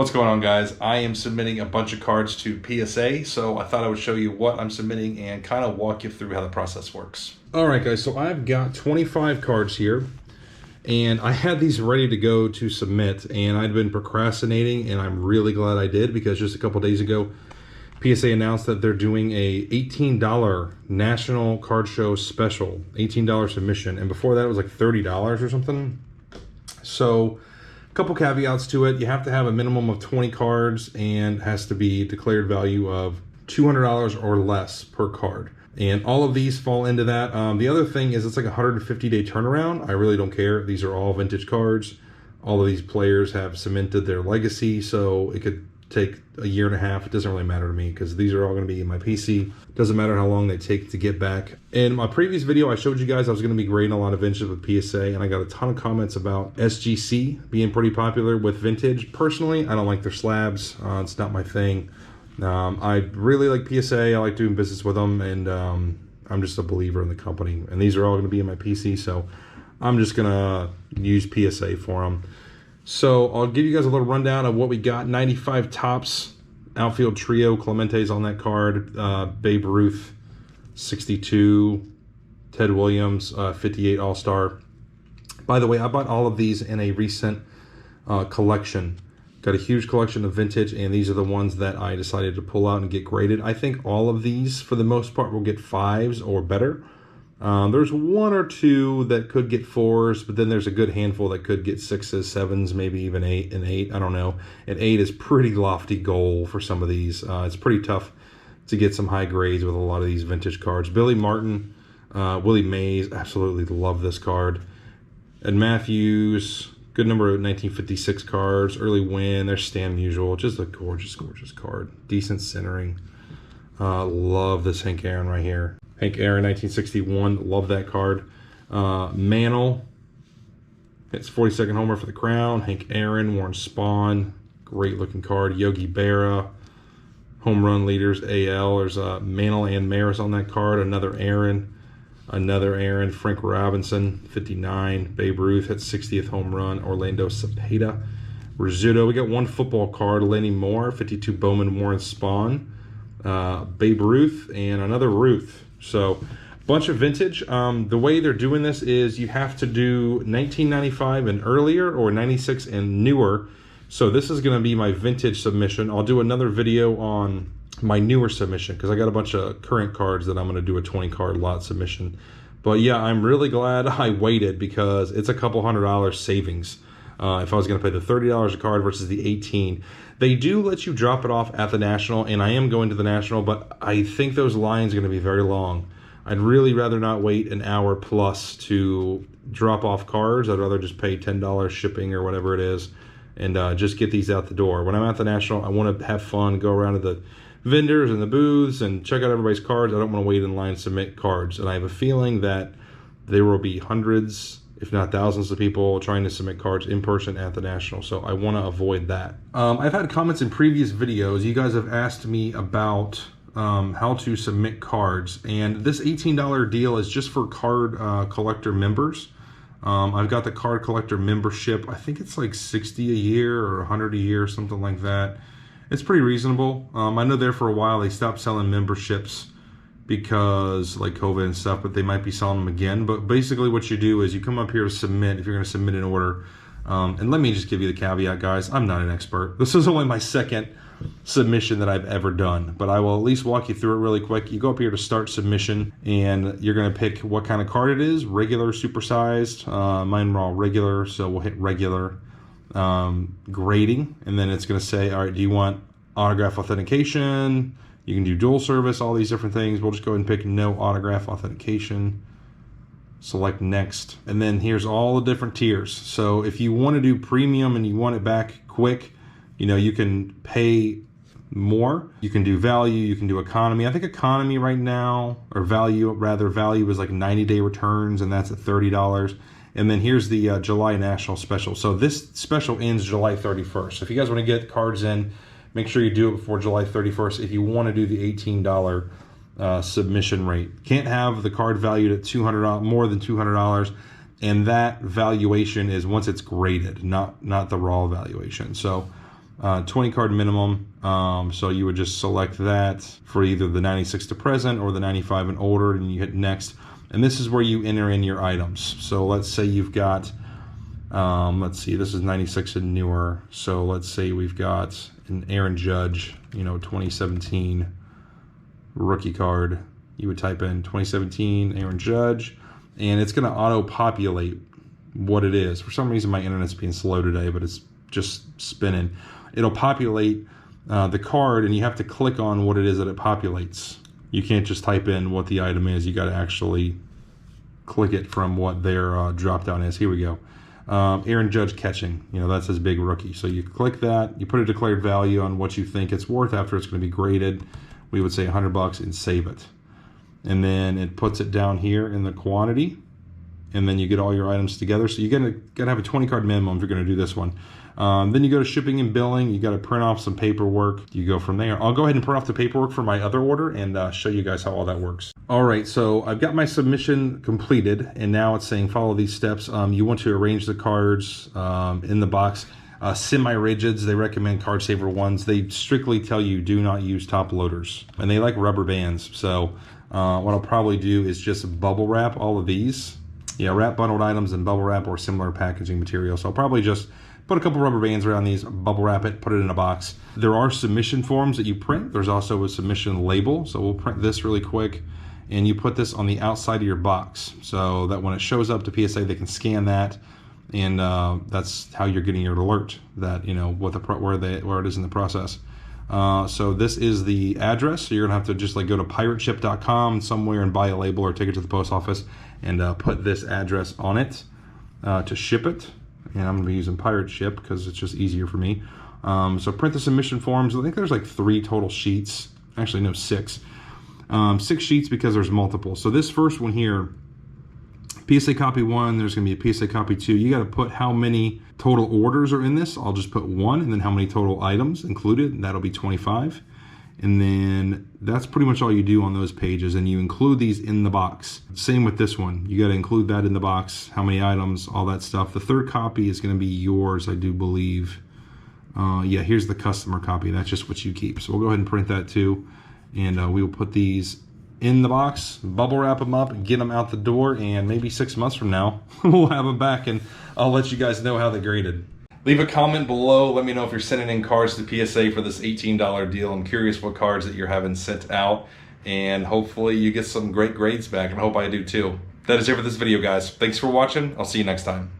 What's going on, guys? I am submitting a bunch of cards to PSA, so I thought I would show you what I'm submitting and kind of walk you through how the process works. All right, guys, so I've got 25 cards here, and I had these ready to go to submit, and I'd been procrastinating, and I'm really glad I did, because just a couple days ago, PSA announced that they're doing a $18 National Card Show special, $18 submission, and before that it was like $30 or something. So a couple caveats to it. You have to have a minimum of 20 cards and has to be declared value of $200 or less per card. And all of these fall into that. The other thing is it's like a 150-day turnaround. I really don't care. These are all vintage cards. All of these players have cemented their legacy, so it could take a year and a half. It doesn't really matter to me because these are all going to be in my PC. Doesn't matter how long they take to get back. In my previous video, I showed you guys I was going to be grading a lot of vintage with PSA, and I got a ton of comments about SGC being pretty popular with vintage. Personally, I don't like their slabs. It's not my thing. I really like PSA. I like doing business with them, and I'm just a believer in the company. And these are all going to be in my PC, so I'm just going to use PSA for them. So I'll give you guys a little rundown of what we got. 95 Topps outfield trio. Clemente's on that card. Babe Ruth, 62. Ted Williams, 58 All-Star. By the way, I bought all of these in a recent collection. Got a huge collection of vintage, and these are the ones that I decided to pull out and get graded. I think all of these, for the most part, will get 5s or better. There's one or two that could get 4s, but then there's a good handful that could get 6s, 7s, maybe even 8 and 8. I don't know. And 8 is pretty lofty goal for some of these. It's pretty tough to get some high grades with a lot of these vintage cards. Billy Martin, Willie Mays, absolutely love this card. Ed Matthews, good number of 1956 cards. Early Win, there's Stan Musial. Just a gorgeous, gorgeous card. Decent centering. Love this Hank Aaron right here. Hank Aaron, 1961, love that card. Mantle, it's 42nd homer for the Crown. Hank Aaron, Warren Spahn, great looking card. Yogi Berra, home run leaders, AL. There's Mantle and Maris on that card. Another Aaron. Frank Robinson, 59. Babe Ruth at 60th home run. Orlando Cepeda. Rizzuto, we got one football card. Lenny Moore, 52 Bowman, Warren Spahn. Babe Ruth, and another Ruth. So bunch of vintage. The way they're doing this is you have to do 1995 and earlier, or 96 and newer. So this is going to be my vintage submission. I'll do another video on my newer submission because I got a bunch of current cards that I'm going to do a 20 card lot submission. But yeah, I'm really glad I waited because it's a couple $100 savings. If I was going to pay the $30 a card versus the $18. They do let you drop it off at the National, and I am going to the National, but I think those lines are going to be very long. I'd really rather not wait an hour plus to drop off cards. I'd rather just pay $10 shipping or whatever it is and just get these out the door. When I'm at the National, I want to have fun, go around to the vendors and the booths and check out everybody's cards. I don't want to wait in line to submit cards. And I have a feeling that there will be hundreds, if not thousands of people trying to submit cards in person at the National. So I want to avoid that. I've had comments in previous videos. You guys have asked me about how to submit cards. And this $18 deal is just for card collector members. I've got the card collector membership. I think it's like $60 a year or $100 a year, something like that. It's pretty reasonable. I know there for a while they stopped selling memberships because like COVID and stuff, but they might be selling them again. But basically what you do is you come up here to submit, if you're going to submit an order. And let me just give you the caveat, guys. I'm not an expert. This is only my second submission that I've ever done, but I will at least walk you through it really quick. You go up here to start submission, and you're going to pick what kind of card it is, regular, supersized. Mine were all regular, so we'll hit regular. Grading, and then it's going to say, all right, do you want autograph authentication? You can do dual service, all these different things. We'll just go ahead and pick no autograph authentication. Select next. And then here's all the different tiers. So if you want to do premium and you want it back quick, you know, you can pay more. You can do value, you can do economy. I think economy right now, or value is like 90-day returns, and that's at $30. And then here's the July National Special. So this special ends July 31st. So if you guys want to get cards in, make sure you do it before July 31st if you want to do the $18 submission rate. Can't have the card valued at $200, more than $200, and that valuation is once it's graded, not the raw valuation. So 20 card minimum. So you would just select that for either the 96 to present or the 95 and older, and you hit next. And this is where you enter in your items. So let's say you've got, let's see, this is 96 and newer. So let's say we've got an Aaron Judge, 2017 rookie card. You would type in 2017 Aaron Judge, and it's going to auto-populate what it is. For some reason, my internet's being slow today, but it's just spinning. It'll populate the card, and you have to click on what it is that it populates. You can't just type in what the item is. You got to actually click it from what their drop down is. Here we go. Aaron Judge catching. That's his big rookie. So you click that. You put a declared value on what you think it's worth after it's going to be graded. We would say $100 and save it. And then it puts it down here in the quantity. And then you get all your items together. So you're gonna have a 20 card minimum if you're gonna do this one. Then you go to shipping and billing. You got to print off some paperwork. You go from there. I'll go ahead and print off the paperwork for my other order and show you guys how all that works. All right, so I've got my submission completed, and now it's saying follow these steps. You want to arrange the cards in the box. Semi-rigids, they recommend card saver ones. They strictly tell you do not use top loaders, and they like rubber bands. So what I'll probably do is just bubble wrap all of these. Yeah, wrap bundled items in bubble wrap or similar packaging material. So I'll probably just put a couple rubber bands around these, bubble wrap it, put it in a box. There are submission forms that you print. There's also a submission label. So we'll print this really quick, and you put this on the outside of your box so that when it shows up to PSA, they can scan that, and that's how you're getting your alert that where it is in the process. So this is the address. So you're gonna have to just go to pirateship.com somewhere and buy a label or take it to the post office and put this address on it to ship it. And I'm gonna be using Pirate Ship because it's just easier for me. So print the submission forms. I think there's 3 total sheets. Actually, no, 6. 6 sheets because there's multiple. So this first one here, PSA copy 1, there's gonna be a PSA copy 2. You gotta put how many total orders are in this. I'll just put 1, and then how many total items included, and that'll be 25. And then that's pretty much all you do on those pages, and you include these in the box. Same with this one. You gotta include that in the box, how many items, all that stuff. The third copy is gonna be yours, I do believe. Yeah, here's the customer copy. That's just what you keep. So we'll go ahead and print that too. And we will put these in the box, bubble wrap them up, and get them out the door, and maybe 6 months from now, we'll have them back, and I'll let you guys know how they graded. Leave a comment below. Let me know if you're sending in cards to PSA for this $18 deal. I'm curious what cards that you're having sent out, and hopefully you get some great grades back, and I hope I do too. That is it for this video, guys. Thanks for watching. I'll see you next time.